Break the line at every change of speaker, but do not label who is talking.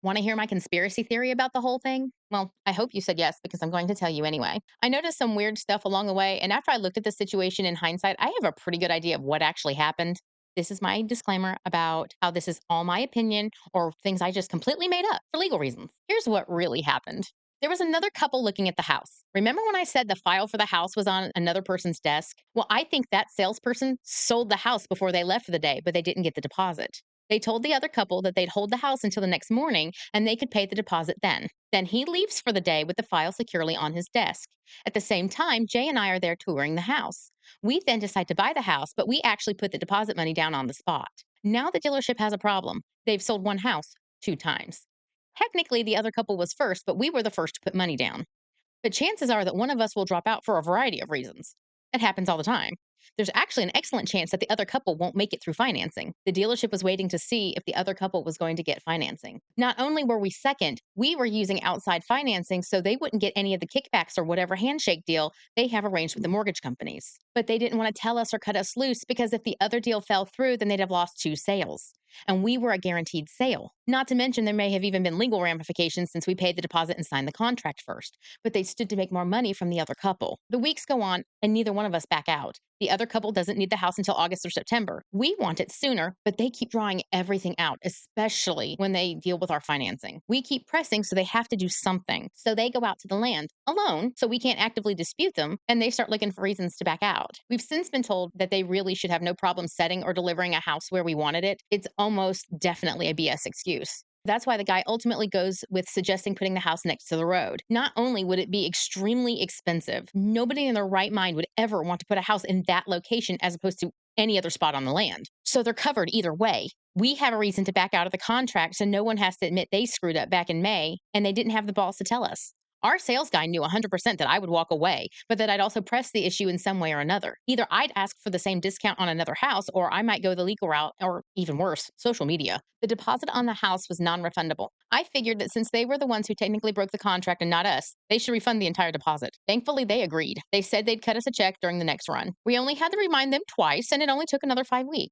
Want to hear my conspiracy theory about the whole thing? Well, I hope you said yes because I'm going to tell you anyway. I noticed some weird stuff along the way, and after I looked at the situation in hindsight, I have a pretty good idea of what actually happened. This is my disclaimer about how this is all my opinion or things I just completely made up for legal reasons. Here's what really happened. There was another couple looking at the house. Remember when I said the file for the house was on another person's desk? Well, I think that salesperson sold the house before they left for the day, but they didn't get the deposit. They told the other couple that they'd hold the house until the next morning and they could pay the deposit then. Then he leaves for the day with the file securely on his desk. At the same time, Jay and I are there touring the house. We then decide to buy the house, but we actually put the deposit money down on the spot. Now the dealership has a problem. They've sold one house 2 times. Technically, the other couple was first, but we were the first to put money down. But chances are that one of us will drop out for a variety of reasons. It happens all the time. There's actually an excellent chance that the other couple won't make it through financing. The dealership was waiting to see if the other couple was going to get financing. Not only were we second, we were using outside financing so they wouldn't get any of the kickbacks or whatever handshake deal they have arranged with the mortgage companies. But they didn't want to tell us or cut us loose because if the other deal fell through, then they'd have lost 2 sales. And we were a guaranteed sale. Not to mention, there may have even been legal ramifications since we paid the deposit and signed the contract first, but they stood to make more money from the other couple. The weeks go on, and neither one of us back out. The other couple doesn't need the house until August or September. We want it sooner, but they keep drawing everything out, especially when they deal with our financing. We keep pressing, so they have to do something. So they go out to the land alone, so we can't actively dispute them, and they start looking for reasons to back out. We've since been told that they really should have no problem setting or delivering a house where we wanted it. It's almost definitely a BS excuse. That's why the guy ultimately goes with suggesting putting the house next to the road. Not only would it be extremely expensive, nobody in their right mind would ever want to put a house in that location as opposed to any other spot on the land. So they're covered either way. We have a reason to back out of the contract, so no one has to admit they screwed up back in May and they didn't have the balls to tell us. Our sales guy knew 100% that I would walk away, but that I'd also press the issue in some way or another. Either I'd ask for the same discount on another house, or I might go the legal route, or even worse, social media. The deposit on the house was non refundable. I figured that since they were the ones who technically broke the contract and not us, they should refund the entire deposit. Thankfully, they agreed. They said they'd cut us a check during the next run. We only had to remind them twice, and it only took another 5 weeks.